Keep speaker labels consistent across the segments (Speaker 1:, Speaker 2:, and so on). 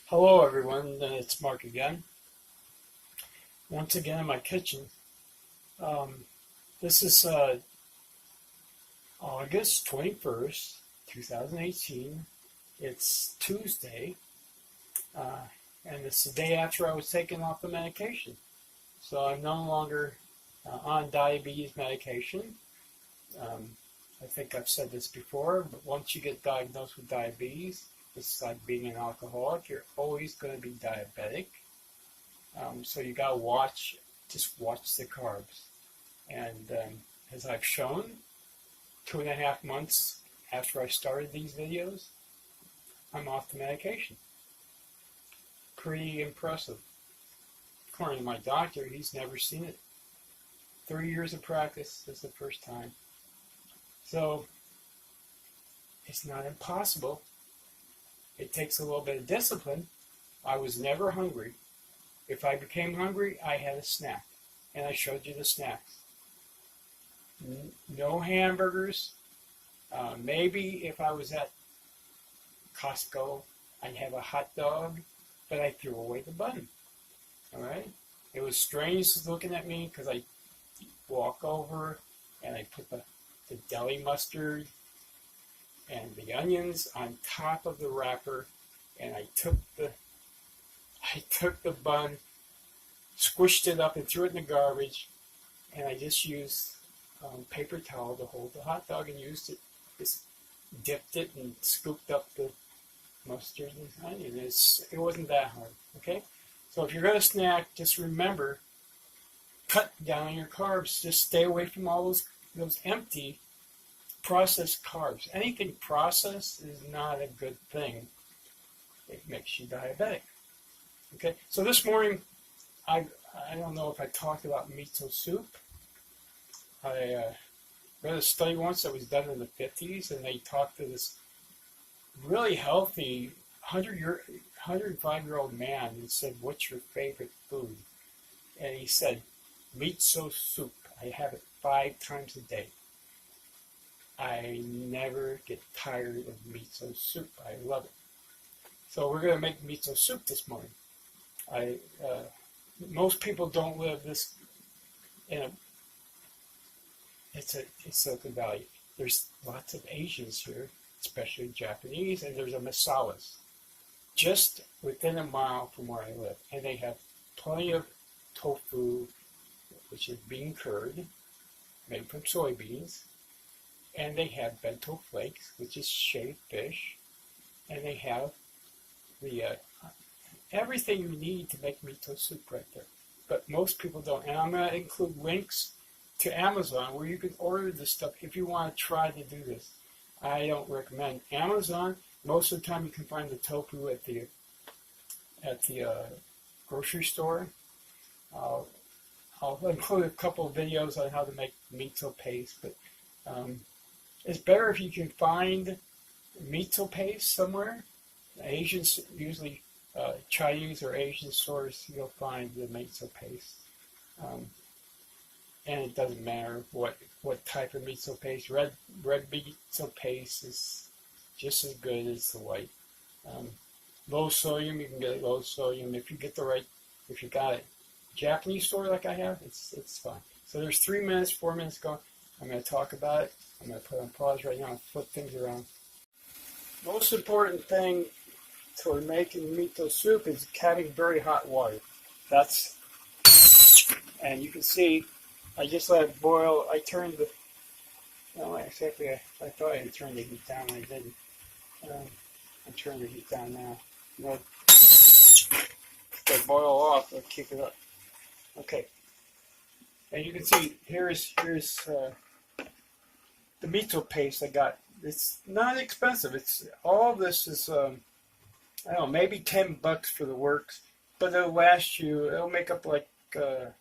Speaker 1: Hello everyone, it's Mark again. Once again in my kitchen. This is August 21st, 2018. It's Tuesday, and it's the day after I was taken off the medication. So I'm no longer on diabetes medication. I think I've said this before, but once you get diagnosed with diabetes, it's like being an alcoholic. You're always going to be diabetic. So you got to just watch the carbs. And as I've shown, 2.5 months after I started these videos, I'm off the medication. Pretty impressive. According to my doctor, he's never seen it. 3 years of practice, this is the first time. So it's not impossible. It takes a little bit of discipline. I was never hungry. If I became hungry, I had a snack. And I showed you the snacks. No hamburgers. Maybe if I was at Costco, I'd have a hot dog, but I threw away the bun. All right? It was strange looking at me because I walk over and I put the deli mustard and the onions on top of the wrapper, and I took the bun, squished it up and threw it in the garbage, and I just used paper towel to hold the hot dog and just dipped it and scooped up the mustard and onion. It wasn't that hard, okay? So if you're going to snack, just remember, cut down on your carbs. Just stay away from all those empty processed carbs. Anything processed is not a good thing. It makes you diabetic. Okay, so this morning, I don't know if I talked about miso soup. I read a study once that was done in the 50s, and they talked to this really healthy 105-year-old man and said, "What's your favorite food?" And he said, "Miso soup. I have it 5 times a day. I never get tired of miso soup. I love it." So we're going to make miso soup this morning. Most people don't live this it's Silicon Valley. There's lots of Asians here, especially Japanese, and there's a Misawas just within a mile from where I live. And they have plenty of tofu, which is bean curd, made from soybeans. And they have bento flakes, which is shaved fish. And they have everything you need to make miso soup right there. But most people don't. And I'm going to include links to Amazon where you can order this stuff if you want to try to do this. I don't recommend Amazon. Most of the time you can find the tofu at the grocery store. I'll include a couple of videos on how to make miso paste, but it's better if you can find miso paste somewhere. Asians usually Chinese or Asian stores, you'll find the miso paste. And it doesn't matter what type of miso paste. Red miso paste is just as good as the white. Low sodium, you can get low sodium if you got a Japanese store like I have, it's fine. So there's 3 minutes, 4 minutes going. I'm going to talk about it. I'm going to put on pause right now and flip things around. Most important thing for making miso soup is having very hot water. And you can see, I just let it boil. I turned I thought I had turned the heat down. I didn't. I turned the heat down now. Let it boil off. I'll keep it up. Okay. And you can see here's the miso paste I got. It's not expensive. All of this is I don't know, maybe $10 for the works, but it'll last you. It'll make up like 5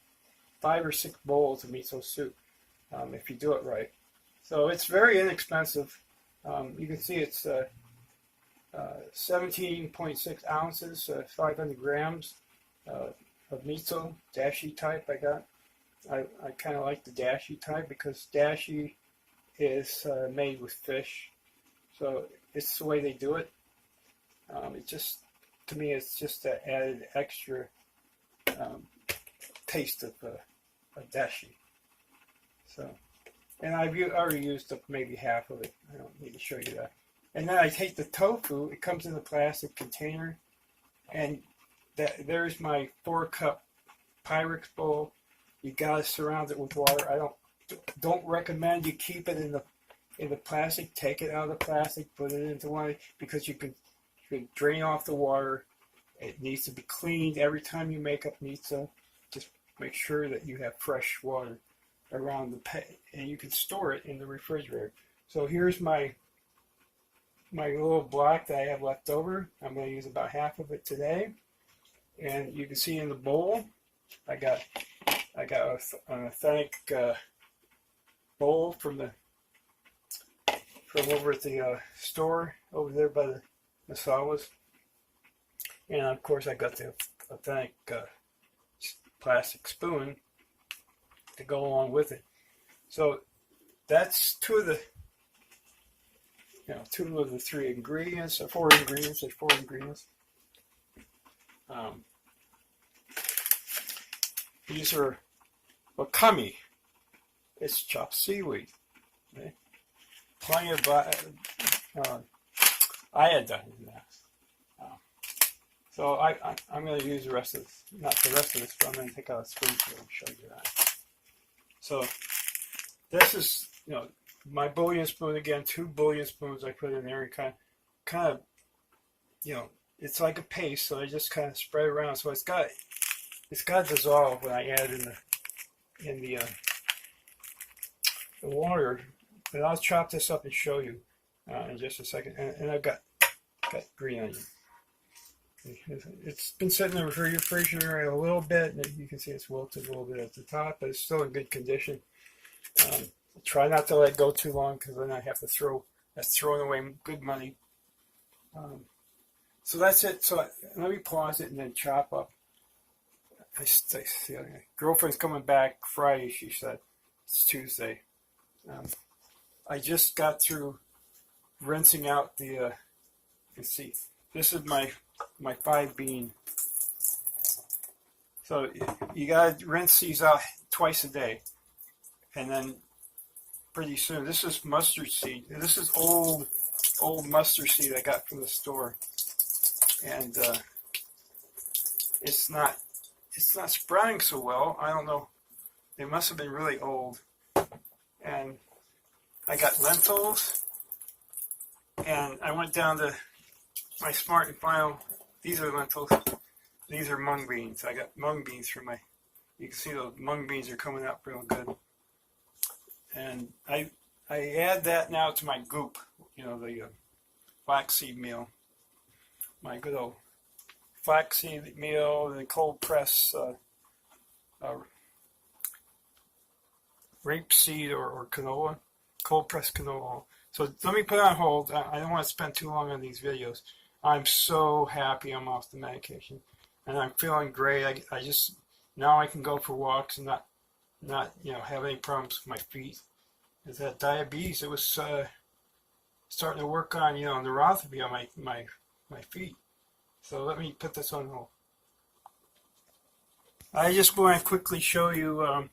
Speaker 1: or 6 bowls of miso soup if you do it right. So it's very inexpensive. You can see it's 17.6 ounces, 500 grams of miso, dashi type I got. I kind of like the dashi type because dashi is made with fish. So it's the way they do it. to me, it's just an added extra taste of a dashi. So, and I've already used up maybe half of it. I don't need to show you that. And then I take the tofu. It comes in a plastic container, and there's my 4-cup Pyrex bowl. You gotta surround it with water. I don't recommend you keep it in the plastic. Take it out of the plastic, put it into one, because you can drain off the water. It needs to be cleaned every time you make up pizza. Just make sure that you have fresh water around the pan, and you can store it in the refrigerator. So here's my little block that I have left over. I'm going to use about half of it today, and you can see in the bowl, I got an authentic bowl from over at the store over there by the Masawas, and of course I got the authentic plastic spoon to go along with it. So that's two of the 3 ingredients, or 4 ingredients. There's 4 ingredients. These are wakame. It's chopped seaweed. Okay? Plenty of iodine in that. So I'm going to use the rest of this, not the rest of this, but I'm going to take out a spoonful and show you that. So this is, my bouillon spoon again. 2 bouillon spoons I put in there, and kind of, it's like a paste. So I just kind of spread it around. So it's got to dissolve when I add in the water. But I'll chop this up and show you in just a second. And I've got green onion. It's been sitting in the refrigerator a little bit, and you can see it's wilted a little bit at the top, but it's still in good condition. Try not to let it go too long, because then I have to that's throwing away good money. So that's it. So let me pause it and then chop up. I see, girlfriend's coming back Friday, she said. It's Tuesday. I just got through rinsing out the, you can see, this is my 5 bean. So you gotta rinse these out twice a day, and then pretty soon. This is mustard seed. This is old mustard seed I got from the store, and it's not sprouting so well. I don't know. They must have been really old. And I got lentils, and I went down to my Smart and Final. These are lentils. These are mung beans. I got mung beans for my. You can see those mung beans are coming out real good. And I add that now to my goop. The flaxseed meal. My good old flaxseed meal, and cold press rapeseed or canola, cold pressed canola. So let me put it on hold. I don't want to spend too long on these videos. I'm so happy I'm off the medication, and I'm feeling great. I just now I can go for walks and not have any problems with my feet. Is that diabetes? It was starting to work on neuropathy on my feet. So let me put this on hold. I just want to quickly show you, and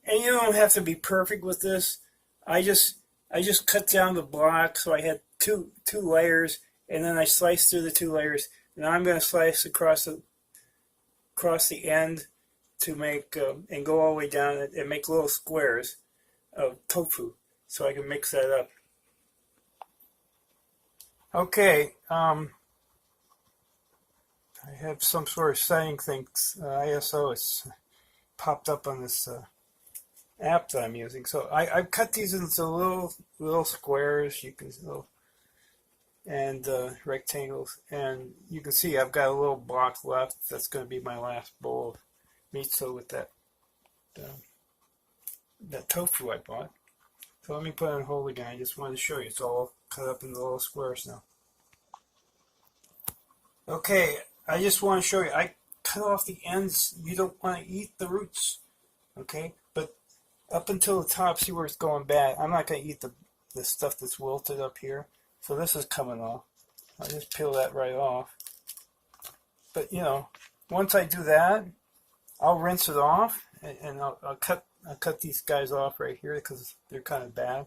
Speaker 1: you don't have to be perfect with this. I just cut down the block, so I had two layers, and then I sliced through the 2 layers. Now I'm going to slice across the end to make and go all the way down and make little squares of tofu, so I can mix that up. Okay, I have some sort of setting thing. ISO is popped up on this app that I'm using. So I've cut these into little squares. You can and rectangles, and you can see I've got a little block left. That's going to be my last bowl of miso with that tofu I bought. So let me put it on hold again. I just wanted to show you. It's all cut up into little squares now. Okay, I just want to show you. I cut off the ends. You don't want to eat the roots, okay? But up until the top, see where it's going bad. I'm not going to eat the stuff that's wilted up here. So this is coming off. I just peel that right off. But you know, once I do that, I'll rinse it off, and I'll cut these guys off right here because they're kind of bad.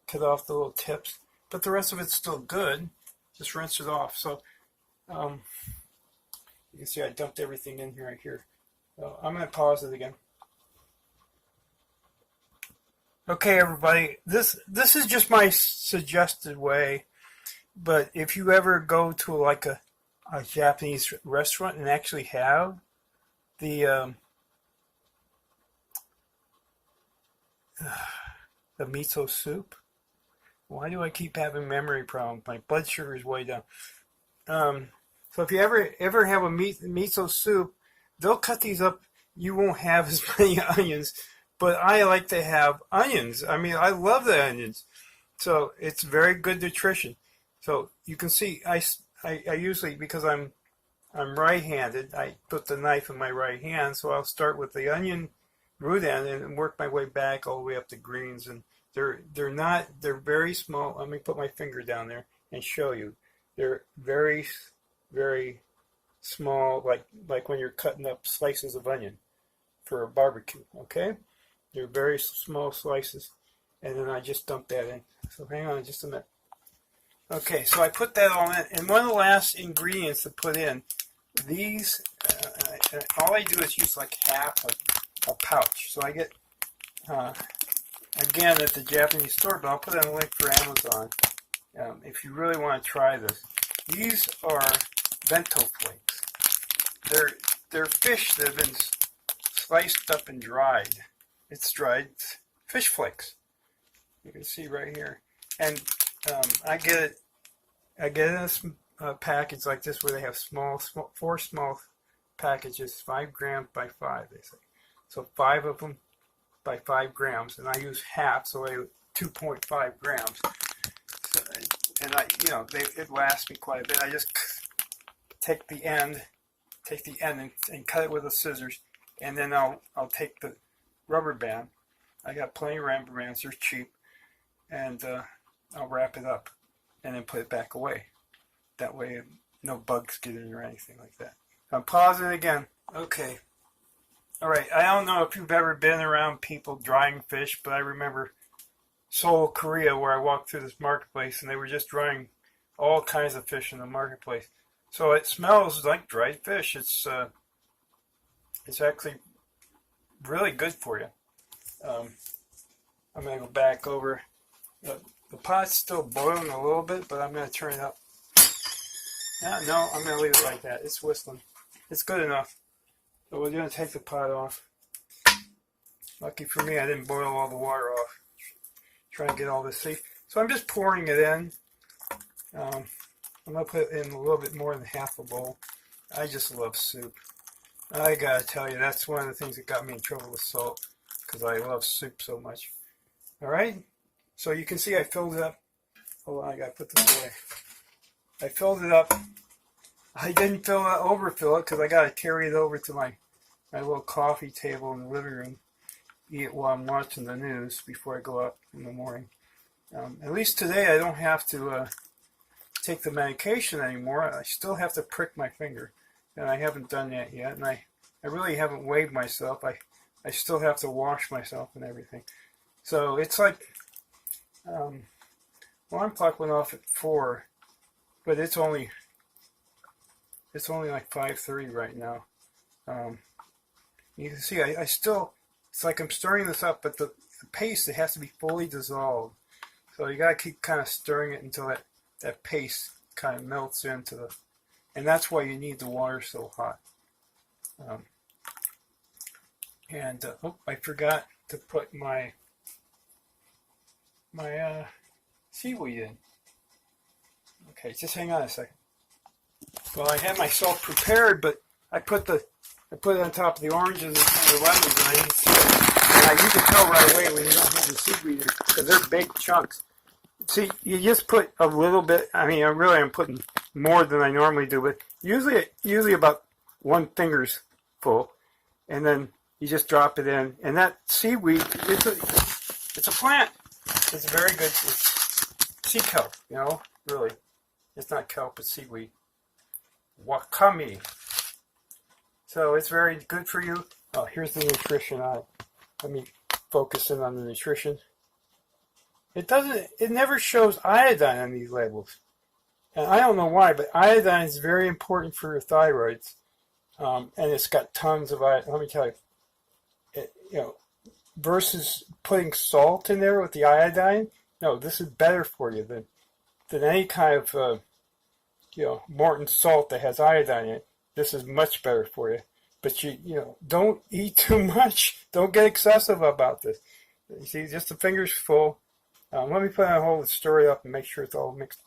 Speaker 1: Cut off the little tips, but the rest of it's still good. Just rinse it off. So you can see I dumped everything in here right here. So I'm going to pause it again. Okay, everybody, this is just my suggested way, but if you ever go to like a Japanese restaurant and actually have the miso soup. Why do I keep having memory problems? My blood sugar is way down. So if you ever have a miso soup, they'll cut these up. You won't have as many onions, but I like to have onions. I mean, I love the onions. So it's very good nutrition. So you can see I usually, because I'm right-handed, I put the knife in my right hand, so I'll start with the onion root end and work my way back all the way up to greens. And they're very small. Let me put my finger down there and show you. They're very, very small, like when you're cutting up slices of onion for a barbecue, okay? They're very small slices, and then I just dump that in. So hang on just a minute. Okay, so I put that all in, and one of the last ingredients to put in, these, all I do is use like half a pouch. So I get, again, at the Japanese store, but I'll put in a link for Amazon if you really want to try this. These are bento flakes. They're fish that have been sliced up and dried. It's dried fish flakes. You can see right here. And I get it in a package like this where they have four small packages, 5 grams by 5, they say. So 5 of them by 5 grams, and I use half, so 2.5 grams. So, and it lasts me quite a bit. I just take the end and cut it with the scissors, and then I'll take the rubber band. I got plenty of rubber bands, they're cheap, and I'll wrap it up and then put it back away. That way no bugs get in or anything like that. I'm pausing again. Okay. All right. I don't know if you've ever been around people drying fish, but I remember Seoul, Korea, where I walked through this marketplace, and they were just drying all kinds of fish in the marketplace. So it smells like dried fish. It's actually really good for you. I'm going to go back over. The pot's still boiling a little bit, but I'm going to turn it up. No, I'm going to leave it like that. It's whistling. It's good enough. So we're going to take the pot off. Lucky for me, I didn't boil all the water off. Try and get all this safe. So I'm just pouring it in. I'm going to put in a little bit more than half a bowl. I just love soup. I got to tell you, that's one of the things that got me in trouble with salt, because I love soup so much. All right? So you can see I filled it up. Hold on, I got to put this away. I filled it up. I didn't overfill it because I got to carry it over to my little coffee table in the living room, eat it while I'm watching the news before I go up in the morning. At least today I don't have to take the medication anymore. I still have to prick my finger, and I haven't done that yet. And I really haven't weighed myself. I still have to wash myself and everything. So it's like, alarm clock went off at 4, but it's only like 5:30 right now. You can see I still, it's like I'm stirring this up, but the paste, it has to be fully dissolved. So you got to keep kind of stirring it until that paste kind of melts into the, and that's why you need the water so hot. I forgot to put my seaweed in. Okay, just hang on a second. Well, I had myself prepared, but I put it on top of the oranges and the lemons, and I didn't see it. And you can tell right away when you don't have the seaweed because they're big chunks. See, you just put a little bit. I mean, I'm putting more than I normally do, but usually about 1 finger's full, and then you just drop it in. And that seaweed, it's a plant. It's very good. It's sea kelp, really. It's not kelp, it's seaweed. Wakame. So it's very good for you. Oh, here's the nutrition on it. Let me focus in on the nutrition. It never shows iodine on these labels. And I don't know why, but iodine is very important for your thyroids. And it's got tons of iodine. Let me tell you, versus putting salt in there with the iodine, no, this is better for you than any kind of, Morton salt that has iodine in it. This is much better for you. But don't eat too much. Don't get excessive about this. You see, just the fingers full. Let me put a whole story up and make sure it's all mixed.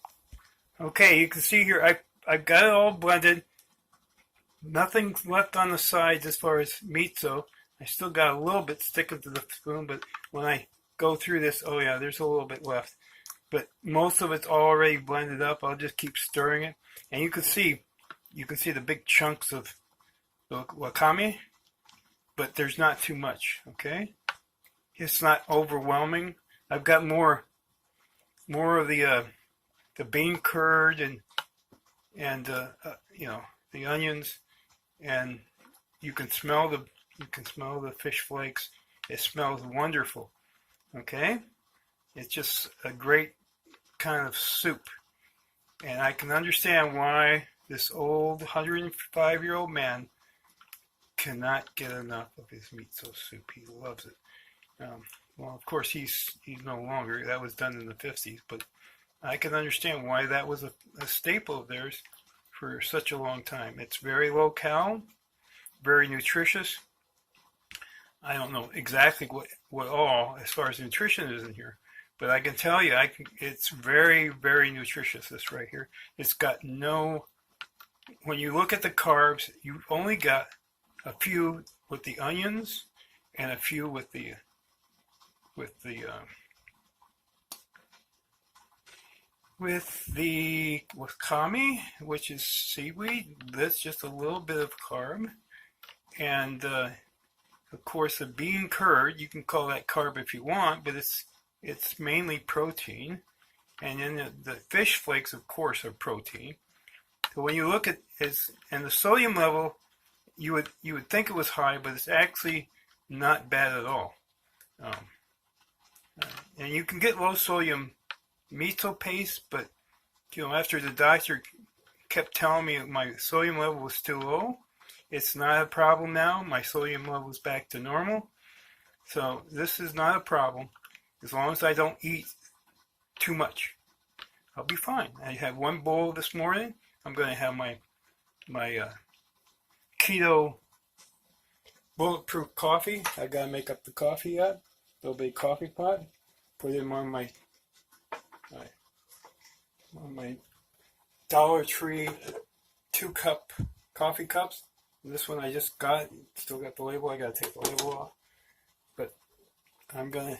Speaker 1: Okay, you can see here I've got it all blended. Nothing left on the sides as far as miso. I still got a little bit sticking to the spoon, but when I go through this, oh yeah, there's a little bit left. But most of it's already blended up. I'll just keep stirring it, and you can see the big chunks of the wakame, but there's not too much. Okay, it's not overwhelming. I've got more of the bean curd and the onions, and you can smell the fish flakes. It smells wonderful. Okay, it's just a great kind of soup, and I can understand why this old 105-year-old man cannot get enough of his miso soup. He loves it. Well, of course, he's no longer. That was done in the 50s, but I can understand why that was a staple of theirs for such a long time. It's very low cal, very nutritious. I don't know exactly what all as far as nutrition is in here, but I can tell you, it's very, very nutritious, this right here. It's got no, when you look at the carbs, you've only got a few with the onions and a few with the wakame, which is seaweed. That's just a little bit of carb. And of course, the bean curd, you can call that carb if you want, but it's mainly protein. And then the fish flakes, of course, are protein. So when you look at and the sodium level, you would think it was high, but it's actually not bad at all. And you can get low sodium miso paste, but after the doctor kept telling me my sodium level was still low, it's not a problem now. My sodium level is back to normal, so this is not a problem as long as I don't eat too much. I'll be fine. I had one bowl this morning. I'm going to have my keto bulletproof coffee. I got to make up the coffee yet. Little big coffee pot. Put it in one of my Dollar Tree 2-cup coffee cups. This one I just got. Still got the label. I got to take the label off. But I'm gonna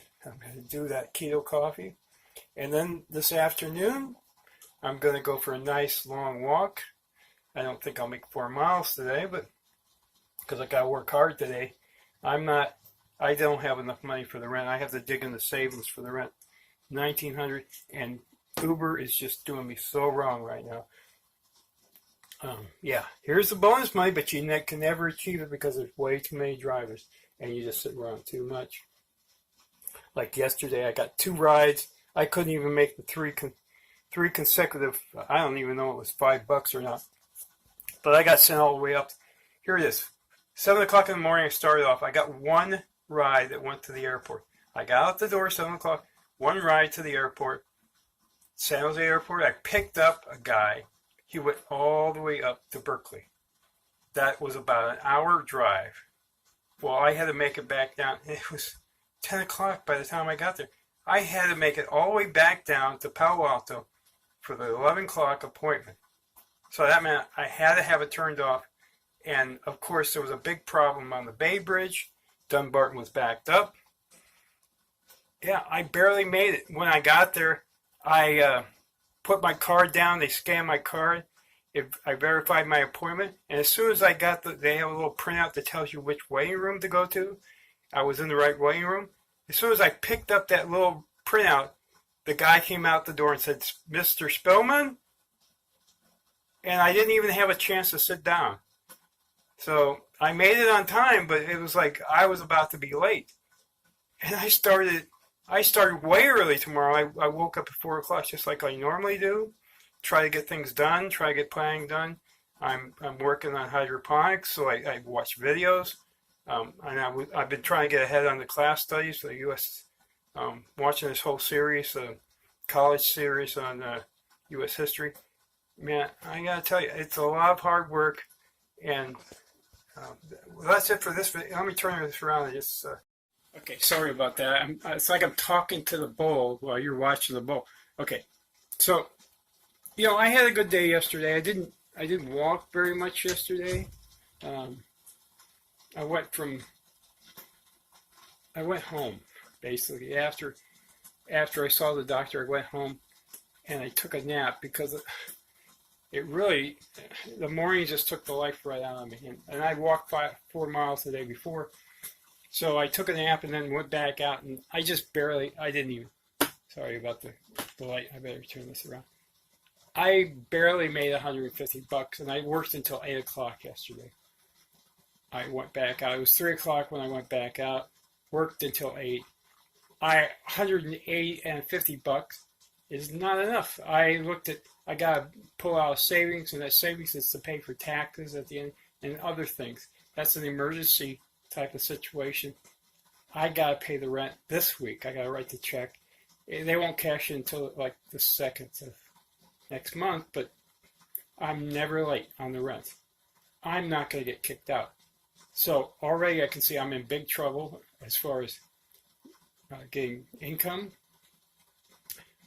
Speaker 1: do that keto coffee, and then this afternoon I'm gonna go for a nice long walk. I don't think I'll make 4 miles today, but because I gotta work hard today. I don't have enough money for the rent. I have to dig in the savings for the rent. $1,900, and Uber is just doing me so wrong right now. Yeah, here's the bonus money, but you can never achieve it because there's way too many drivers, and you just sit around too much. Like yesterday, I got 2 rides. I couldn't even make the three consecutive. I don't even know if it was $5 or not. But I got sent all the way up. Here it is. 7 o'clock in the morning, I started off. I got 1 ride that went to the airport. I got out the door 7 o'clock, 1 ride to the airport, San Jose Airport. I picked up a guy. He went all the way up to Berkeley. That was about an hour drive. Well, I had to make it back down. It was 10 o'clock by the time I got there. I had to make it all the way back down to Palo Alto for the 11 o'clock appointment. So that meant I had to have it turned off. And, of course, there was a big problem on the Bay Bridge. Dunbarton was backed up. Yeah, I barely made it. When I got there, I put my card down. They scanned my card. I verified my appointment. And as soon as I got they have a little printout that tells you which waiting room to go to. I was in the right waiting room. As soon as I picked up that little printout, the guy came out the door and said, "Mr. Spillman?" And I didn't even have a chance to sit down. So I made it on time, but it was like I was about to be late. And I started way early tomorrow. I woke up at 4 o'clock just like I normally do. Try to get things done, try to get planning done. I'm working on hydroponics, so I watch videos. And I've been trying to get ahead on the class studies for the U.S. Watching this whole series, college series on U.S. history. Man, I gotta tell you, it's a lot of hard work, and well, that's it for this video. Let me turn this around and just. Okay, sorry about that. It's like I'm talking to the bowl while you're watching the bowl. Okay, so I had a good day yesterday. I didn't walk very much yesterday. I went home basically after I saw the doctor. I went home and I took a nap because it really, the morning just took the life right out of me. And I walked 4 miles the day before. So I took a nap and then went back out, and I didn't even, sorry about the light, I better turn this around. I barely made $150, and I worked until 8 o'clock yesterday. I went back out. It was 3 o'clock when I went back out, worked until 8. $180 is not enough. I got to pull out savings, and that savings is to pay for taxes at the end and other things. That's an emergency type of situation. I gotta pay the rent this week. I gotta write the check. They won't cash it until like the 2nd of next month, but I'm never late on the rent. I'm not gonna get kicked out. So already I can see I'm in big trouble as far as getting income.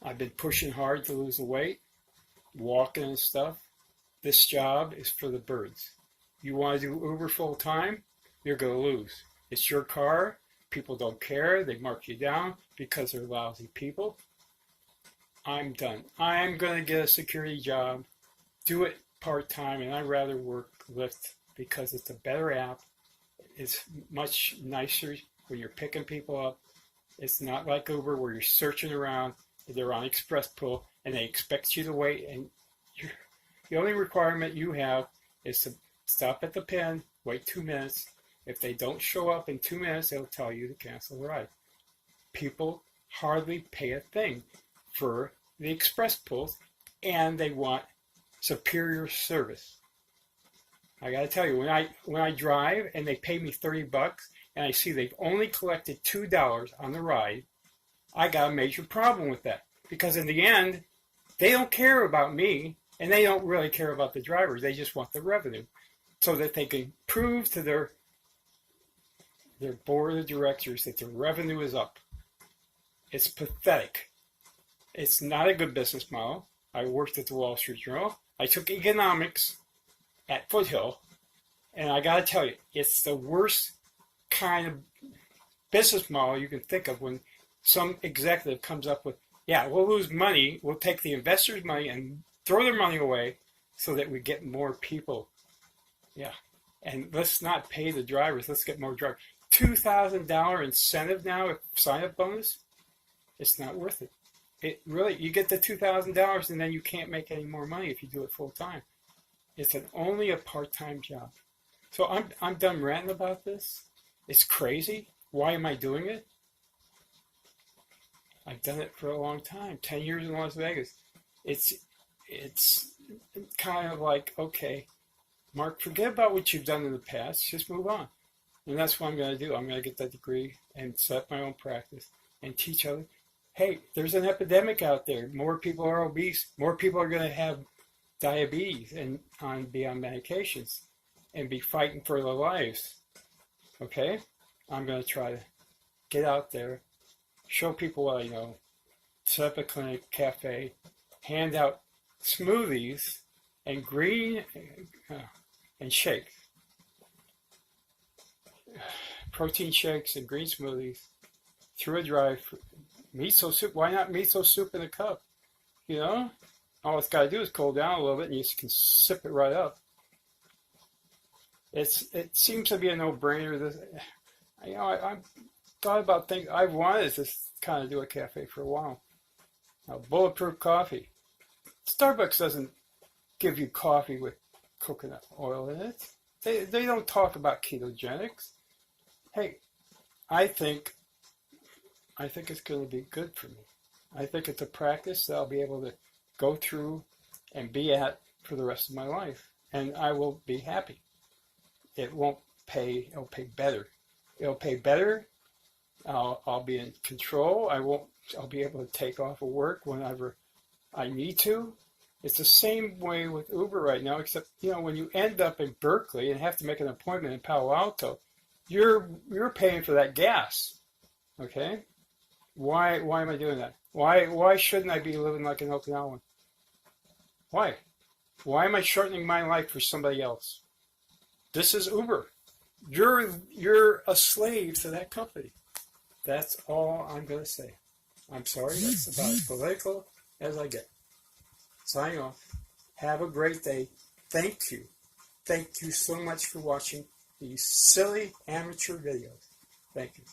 Speaker 1: I've been pushing hard to lose the weight, walking and stuff. This job is for the birds. You want to do Uber full time? You're going to lose. It's your car. People don't care. They mark you down because they're lousy people. I'm done. I'm going to get a security job, do it part-time, and I'd rather work Lyft because it's a better app. It's much nicer when you're picking people up. It's not like Uber where you're searching around. They're on express pull, and they expect you to wait. And the only requirement you have is to stop at the pen, wait 2 minutes. If they don't show up in 2 minutes, they'll tell you to cancel the ride. People hardly pay a thing for the express pulls, and they want superior service. I got to tell you, when I drive and they pay me $30, and I see they've only collected $2 on the ride, I got a major problem with that. Because in the end, they don't care about me, and they don't really care about the drivers. They just want the revenue, so that they can prove to their board of directors that the revenue is up. It's pathetic. It's not a good business model. I worked at the Wall Street Journal. I took economics at Foothill, and I got to tell you, it's the worst kind of business model you can think of when some executive comes up with, yeah, we'll lose money, we'll take the investors' money and throw their money away so that we get more people. Yeah, and let's not pay the drivers, let's get more drivers. $2,000 incentive now, sign-up bonus, it's not worth it. It really, you get the $2,000 and then you can't make any more money if you do it full time. It's only a part-time job. So I'm done ranting about this. It's crazy. Why am I doing it? I've done it for a long time, 10 years in Las Vegas. It's kind of like, okay, Mark, forget about what you've done in the past. Just move on. And that's what I'm going to do. I'm going to get that degree and set up my own practice and teach others. Hey, there's an epidemic out there. More people are obese. More people are going to have diabetes and be on medications and be fighting for their lives. Okay? I'm going to try to get out there, show people what I know, set up a clinic, cafe, hand out smoothies and green and shakes. Protein shakes and green smoothies through a drive. Miso soup. Why not miso soup in a cup? You know? All it's got to do is cool down a little bit and you can sip it right up. It seems to be a no-brainer. I've thought about things. I've wanted to kind of do a cafe for a while. Now, bulletproof coffee. Starbucks doesn't give you coffee with coconut oil in it. They don't talk about ketogenics. Hey, I think it's going to be good for me. I think it's a practice that I'll be able to go through and be at for the rest of my life, and I will be happy. It won't pay. It'll pay better. It'll pay better. I'll be in control. I'll be able to take off of work whenever I need to. It's the same way with Uber right now, except when you end up in Berkeley and have to make an appointment in Palo Alto, you're paying for that gas. Okay? Why am I doing that? Why shouldn't I be living like an Okinawan? Why? Why am I shortening my life for somebody else? This is Uber. You're a slave to that company. That's all I'm going to say. I'm sorry, that's about as political as I get. Signing off. Have a great day. Thank you. Thank you so much for watching these silly amateur videos. Thank you.